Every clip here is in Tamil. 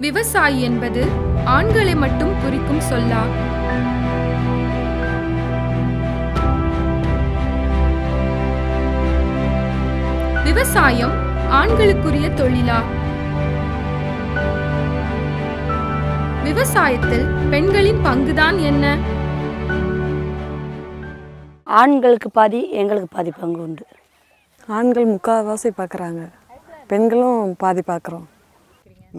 விவசாயி என்பது ஆண்களை மட்டும் குறிக்கும் சொல்லா? விவசாயம் ஆண்களுக்குரிய தொழிலா? விவசாயத்தில் பெண்களின் பங்குதான் என்ன? ஆண்களுக்கு பாதி, எங்களுக்கு பாதி பங்கு உண்டு. ஆண்கள் முக்கால்வாசி பார்க்குறாங்க, பெண்களும் பாதி பார்க்குறோம்.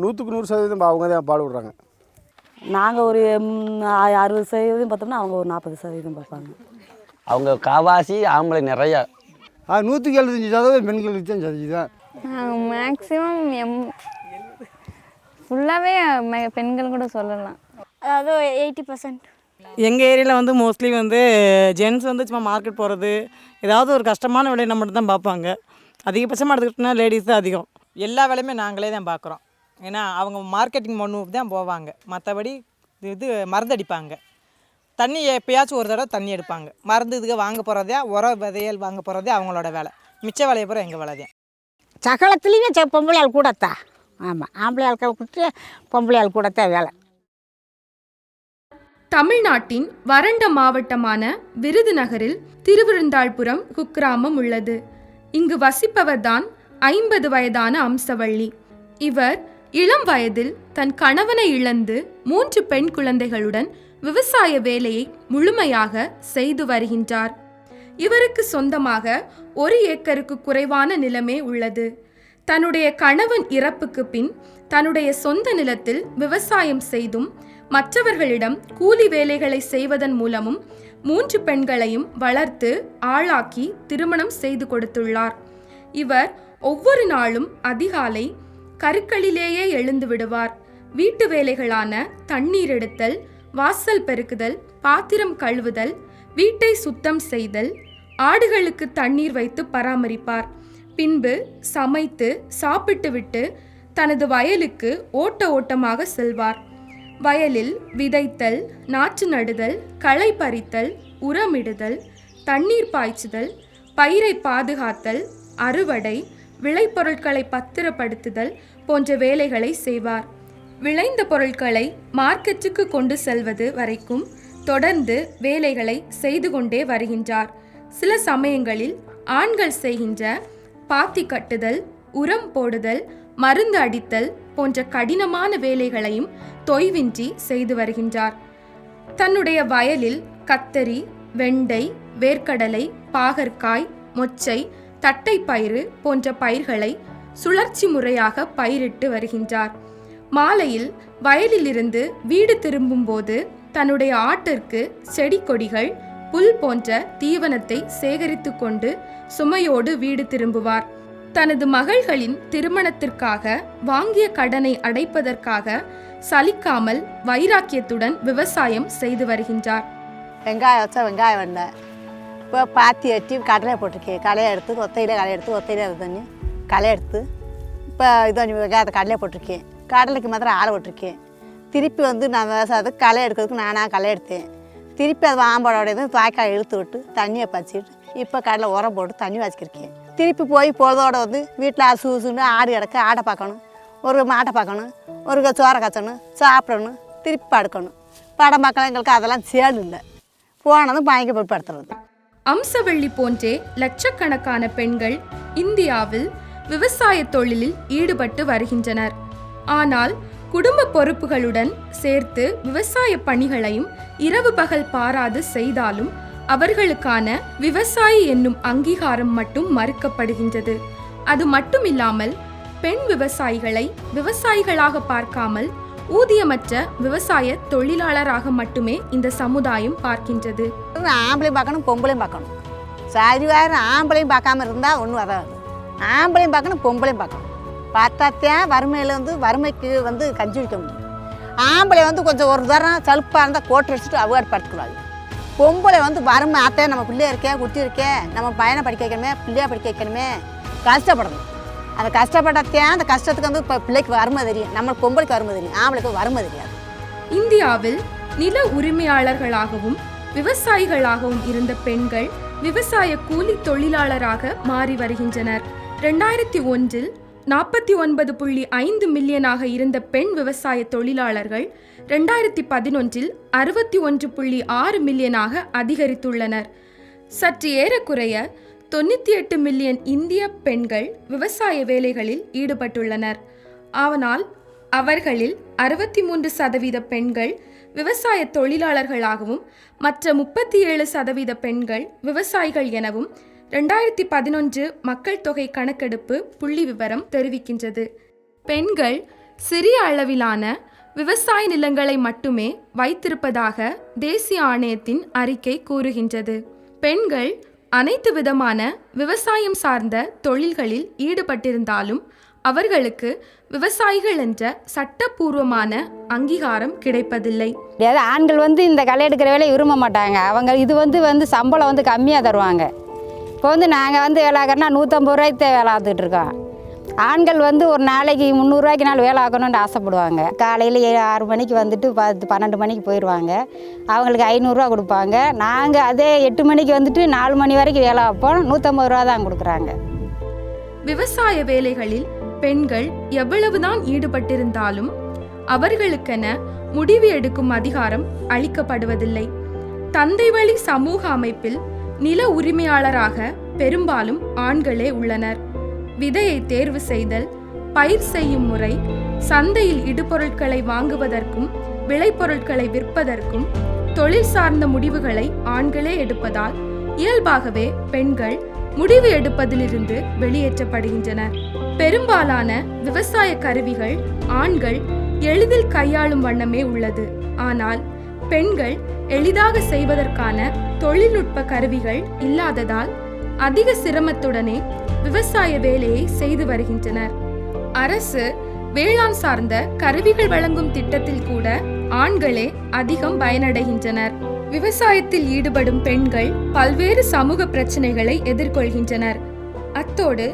100க்கு 100% அவங்க தான் பாடுபடுறாங்க. நாங்கள் ஒரு 60% பார்த்தோம்னா அவங்க ஒரு 40% பார்ப்பாங்க. அவங்க காவாசி ஆம்பளை நிறையா. 100க்கு 75% பெண்களுக்கு தான் சதி தான். மேக்ஸிமம் ஃபுல்லாகவே பெண்கள் கூட சொல்லலாம். அதாவது 80%. எங்கள் ஏரியாவில் வந்து மோஸ்ட்லி வந்து ஜென்ஸ் வந்து சும்மா மார்க்கெட் போகிறது, ஏதாவது ஒரு கஷ்டமான வேலையை மட்டும் தான் பார்ப்பாங்க. அதிகபட்சமாக எடுத்துக்கிட்டோம்னா லேடிஸ் தான் அதிகம். எல்லா வேலையுமே நாங்களே தான் பார்க்குறோம். ஏன்னா அவங்க மார்க்கெட்டிங் பண்ணு தான் போவாங்க, மற்றபடி இது மருந்தடிப்பாங்க. தண்ணி எப்போயாச்சும் ஒரு தடவை தண்ணி எடுப்பாங்க. மருந்து இதுக்கு வாங்க போகிறதே, விதையல் வாங்க போகிறதே அவங்களோட வேலை. மிச்ச வேலையை போகிற எங்கள் வேலை தான். சகலத்துலேயுமே பொம்பளை ஆள் கூடத்தான். ஆமாம், ஆம்பளை ஆட்கள் கொடுத்து பொம்பளை ஆள் கூடத்தான் வேலை. தமிழ்நாட்டின் வறண்ட மாவட்டமான விருதுநகரில் திருவிருந்தாள்புரம் குக்கிராமம் உள்ளது. இங்கு வசிப்பவர்தான் 50 வயதான அம்சவள்ளி. இவர் இளம் வயதில் தன் கணவனை இழந்து 3 பெண் குழந்தைகளுடன் விவசாய வேலையை முழுமையாக செய்து வருகின்றார். இவருக்கு சொந்தமாக 1 ஏக்கருக்கு குறைவான நிலமே உள்ளது. தன்னுடைய கணவன் இறப்புக்கு பின் தன்னுடைய சொந்த நிலத்தில் விவசாயம் செய்தும் மற்றவர்களிடம் கூலி வேலைகளை செய்வதன் மூலமும் 3 பெண்களையும் வளர்த்து ஆளாக்கி திருமணம் செய்து கொடுத்துள்ளார். இவர் ஒவ்வொரு நாளும் அதிகாலை கருக்களிலேயே எழுந்து விடுவார். வீட்டு வேலைகளான தண்ணீர் எடுத்தல், வாசல் பெருக்குதல், பாத்திரம் கழுவுதல், வீட்டை சுத்தம் செய்தல், ஆடுகளுக்கு தண்ணீர் வைத்து பராமரிப்பார். பின்பு சமைத்து சாப்பிட்டுவிட்டு தனது வயலுக்கு ஓட்டமாக செல்வார். வயலில் விதைத்தல், நாற்று நடுதல், களை பறித்தல், உரமிடுதல், தண்ணீர் பாய்ச்சுதல், பயிரை பாதுகாத்தல், அறுவடை, விளைபொருட்களை பத்திரப்படுத்துதல் போன்ற வேலைகளை செய்வார். விளைந்த பொருட்களை மார்க்கெட்டுக்கு கொண்டு செல்வது வரைக்கும் தொடர்ந்து வேலைகளை செய்து கொண்டே வருகின்றார். சில சமயங்களில் ஆண்கள் செய்கின்ற பாத்தி கட்டுதல், உரம் போடுதல், மருந்து அடித்தல் போன்ற கடினமான வேலைகளையும் தொய்வின்றி செய்து வருகின்றார். தன்னுடைய வயலில் கத்தரி, வெண்டை, வேர்க்கடலை, பாகற்காய், மொச்சை, தட்டைப்பயிறு போன்ற பயிர்களை சுழற்சி முறையாக பயிரிட்டு வருகின்றார். மாலையில் வயலிலிருந்து வீடு திரும்பும்போது தன்னுடைய ஆட்டிற்கு செடி கொடிகள், புல் போன்ற தீவனத்தை சேகரித்து கொண்டு சுமையோடு வீடு திரும்புவார். தனது மகள்களின் திருமணத்திற்காக வாங்கிய கடனை அடைப்பதற்காக சலிக்காமல் வைராக்கியத்துடன் விவசாயம் செய்து வருகின்றார். வெங்காயம் வச்சா வெங்காயம் வெண்டை, இப்போ பாத்தி வச்சு கடலை போட்டிருக்கேன். களையை எடுத்து ஒத்தையில இது பண்ணி களை எடுத்து இப்போ இது பண்ணி வெங்காயத்தை கடலையை போட்டிருக்கேன். கடலைக்கு மாத்திரம் ஆளை போட்டிருக்கேன். திருப்பி வந்து நான் விவசாயத்துக்கு களை எடுக்கிறதுக்கு நானாக களை எடுத்தேன். திருப்பி அது ஆம்போட தாய்க்காய் இழுத்து விட்டு தண்ணியை பறிச்சிட்டு இப்போ கடலை உரம் போட்டு தண்ணி வச்சுக்கிருக்கேன். திருப்பி போய் பொழுதோட வந்து வீட்டில் சூசுன்னு ஆடு கிடக்க ஆடை பார்க்கணும், ஒரு மாட்டை பார்க்கணும், ஒரு சோறை காய்ச்சணும், சாப்பிடணும், திருப்பி படுக்கணும். படம் பார்க்கலாம். எங்களுக்கு அதெல்லாம் சேல் இல்லை. போனதும் பயங்கர போய் படுத்துறது. அம்சவள்ளி போன்றே லட்சக்கணக்கான பெண்கள் இந்தியாவில் விவசாய தொழிலில் ஈடுபட்டு வருகின்றனர். ஆனால் குடும்ப பொறுப்புகளுடன் சேர்த்து விவசாய பணிகளையும் இரவு பகல் பாராது செய்தாலும் அவர்களுக்கான விவசாயி என்னும் அங்கீகாரம் மட்டும் மறுக்கப்படுகின்றது. அது மட்டுமில்லாமல் பெண் விவசாயிகளை விவசாயிகளாக பார்க்காமல் ஊதியமற்ற விவசாய தொழிலாளராக மட்டுமே இந்த சமுதாயம் பார்க்கின்றது. ஆம்பளையும் பார்க்கணும், பொம்பளையும் பார்க்கணும். சரிவார ஆம்பளையும் பார்க்காம இருந்தால் ஒன்றும் வராது. ஆம்பளையும் பார்க்கணும், பொம்பளையும் பார்க்கணும். பார்த்தாத்தான் வறுமையில் வறுமைக்கு கஞ்சி வைக்க முடியும். ஆம்பளை கொஞ்சம் ஒரு தரம் சலுப்பாக இருந்தால் கோட்டை வச்சுட்டு அவார்டு படுத்துக்கூடாது. பொம்பளை வறுமை ஆத்தே நம்ம பிள்ளையா இருக்கேன், குட்டி இருக்கேன், நம்ம பையனை படிக்க வைக்கணுமே, பிள்ளையா படிக்க வைக்கணுமே, கஷ்டப்படணும். அந்த கஷ்டப்படத்தான் அந்த கஷ்டத்துக்கு இப்போ பிள்ளைக்கு வறுமை தெரியும். நம்ம பொம்பளைக்கு வறுமை தெரியும், ஆம்பளைக்கு வறுமை தெரியாது. இந்தியாவில் நில உரிமையாளர்களாகவும் விவசாயிகளாகவும் இருந்த பெண்கள் விவசாய கூலி தொழிலாளராக மாறி வருகின்றனர். 2001 49.5 மில்லியனாக இருந்த பெண் விவசாய தொழிலாளர்கள் 2011இல் 61.6 மில்லியனாக அதிகரித்துள்ளனர். சற்று ஏறக்குறைய 98 மில்லியன் இந்திய பெண்கள் விவசாய வேலைகளில் ஈடுபட்டுள்ளனர். ஆனால் அவர்களில் 63% பெண்கள் விவசாய தொழிலாளர்களாகவும் மற்ற 37% பெண்கள் விவசாயிகள் எனவும் 2011 மக்கள் தொகை கணக்கெடுப்பு புள்ளி விவரம் தெரிவிக்கின்றது. பெண்கள் சிறிய அளவிலான விவசாய நிலங்களை மட்டுமே வைத்திருப்பதாக தேசிய ஆணையத்தின் அறிக்கை கூறுகின்றது. பெண்கள் அனைத்து விதமான விவசாயம் சார்ந்த தொழில்களில் ஈடுபட்டிருந்தாலும் அவர்களுக்கு விவசாயிகள் என்ற சட்டப்பூர்வமான அங்கீகாரம் கிடைப்பதில்லை. ஆண்கள் இந்த களை எடுக்கிற வேலையை விரும்ப மாட்டாங்க. அவங்க இது வந்து சம்பளம் கம்மியாக தருவாங்க. இப்போ நாங்கள் வேலை ஆகிறோன்னா 150 ரூபாய்க்கு வேலை ஆத்துக்கிட்டு இருக்கோம். ஆண்கள் ஒரு நாளைக்கு 300 ரூபாய்க்கு நாள் வேலை ஆகணும்னு ஆசைப்படுவாங்க. காலையில் 6 மணிக்கு வந்துட்டு 12 மணிக்கு போயிடுவாங்க. அவங்களுக்கு 500 ரூபா கொடுப்பாங்க. நாங்கள் அதே 8 மணிக்கு வந்துட்டு 4 மணி வரைக்கும் வேலை வைப்போம். 150 ரூபா தான் கொடுக்குறாங்க. விவசாய வேலைகளில் பெண்கள் எவ்வளவுதான் ஈடுபட்டிருந்தாலும் அவர்களுக்கென முடிவு எடுக்கும் அதிகாரம் அளிக்கப்படுவதில்லை. தந்தை வழி சமூக அமைப்பில் நில உரிமையாளராக பெரும்பாலும் ஆண்களே உள்ளனர். விதையை தேர்வு செய்தல், பயிர் செய்யும் முறை, சந்தையில் இடுபொருட்களை வாங்குவதற்கும் விளைபொருட்களை விற்பதற்கும் தொழில் சார்ந்த முடிவுகளை ஆண்களே எடுப்பதால் இயல்பாகவே பெண்கள் முடிவு எடுப்பதிலிருந்து வெளியேற்றப்படுகின்றனர். பெரும்பாலான விவசாய கருவிகள் ஆண்கள் எளிதில் கையாளும் வண்ணமே உள்ளது. ஆனால் பெண்கள் எளிதாக செய்வதற்கான தொழில்நுட்ப கருவிகள் இல்லாததால் அதிக சிரமத்துடனே விவசாய வேலையை செய்து வருகின்றனர். அரசு வேளாண் சார்ந்த கருவிகள் வழங்கும் திட்டத்தில் கூட ஆண்களே அதிகம் பயனடைகின்றனர். விவசாயத்தில் ஈடுபடும் பெண்கள் பல்வேறு சமூக பிரச்சனைகளை எதிர்கொள்கின்றனர். அத்தோடு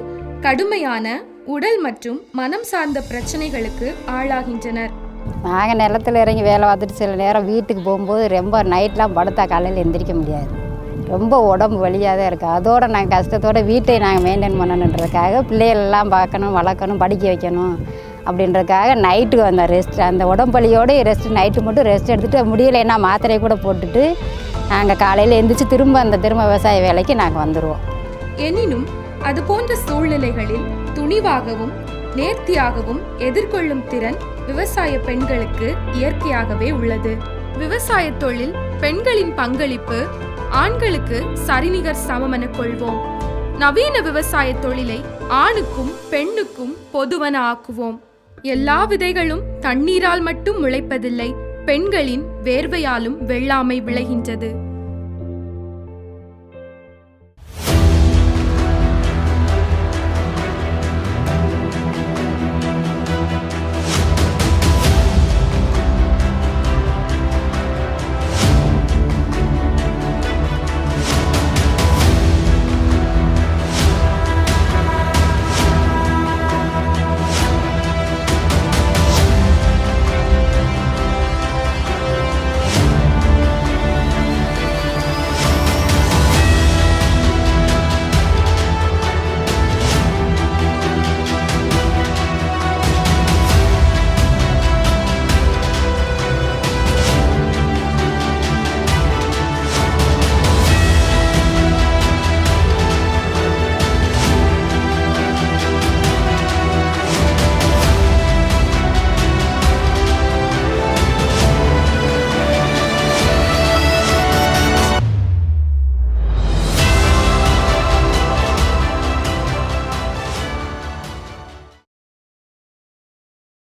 கடுமையான உடல் மற்றும் மனம் சார்ந்த பிரச்சனைகளுக்கு ஆளாகின்றனர். நாங்கள் நிலத்தில் இறங்கி வேலை பார்த்துட்டு சில நேரம் வீட்டுக்கு போகும்போது ரொம்ப நைட்லாம் படுத்தா காலையில் எந்திரிக்க முடியாது. ரொம்ப உடம்பு வலியாக தான் இருக்குது. அதோடு நாங்கள் கஷ்டத்தோடு வீட்டை நாங்கள் மெயின்டைன் பண்ணணுன்றதுக்காக பிள்ளைகளெல்லாம் பார்க்கணும், வளர்க்கணும், படிக்க வைக்கணும் அப்படின்றதுக்காக நைட்டுக்கு வந்த ரெஸ்ட், அந்த உடம்பு வலியோடு ரெஸ்ட், நைட்டு மட்டும் ரெஸ்ட் எடுத்துகிட்டு முடியலைன்னா மாத்திரையை கூட போட்டுட்டு நாங்கள் காலையில் எந்திரிச்சு திரும்ப விவசாய வேலைக்கு நாங்கள் வந்துடுவோம். எனினும் அது போன்ற சூழ்நிலைகளில் துணிவாகவும் நேர்த்தியாகவும் எதிர்கொள்ளும் திறன் விவசாய பெண்களுக்கு இயற்கையாகவே உள்ளது. விவசாய தொழில் பெண்களின் பங்களிப்பு ஆண்களுக்கு சரிநிகர் சமமென கொள்வோம். நவீன விவசாய தொழிலை ஆணுக்கும் பெண்ணுக்கும் பொதுவன ஆக்குவோம். எல்லா விதைகளும் தண்ணீரால் மட்டும் முளைப்பதில்லை, பெண்களின் வேர்வையாலும் வெள்ளாமை விளைகின்றது.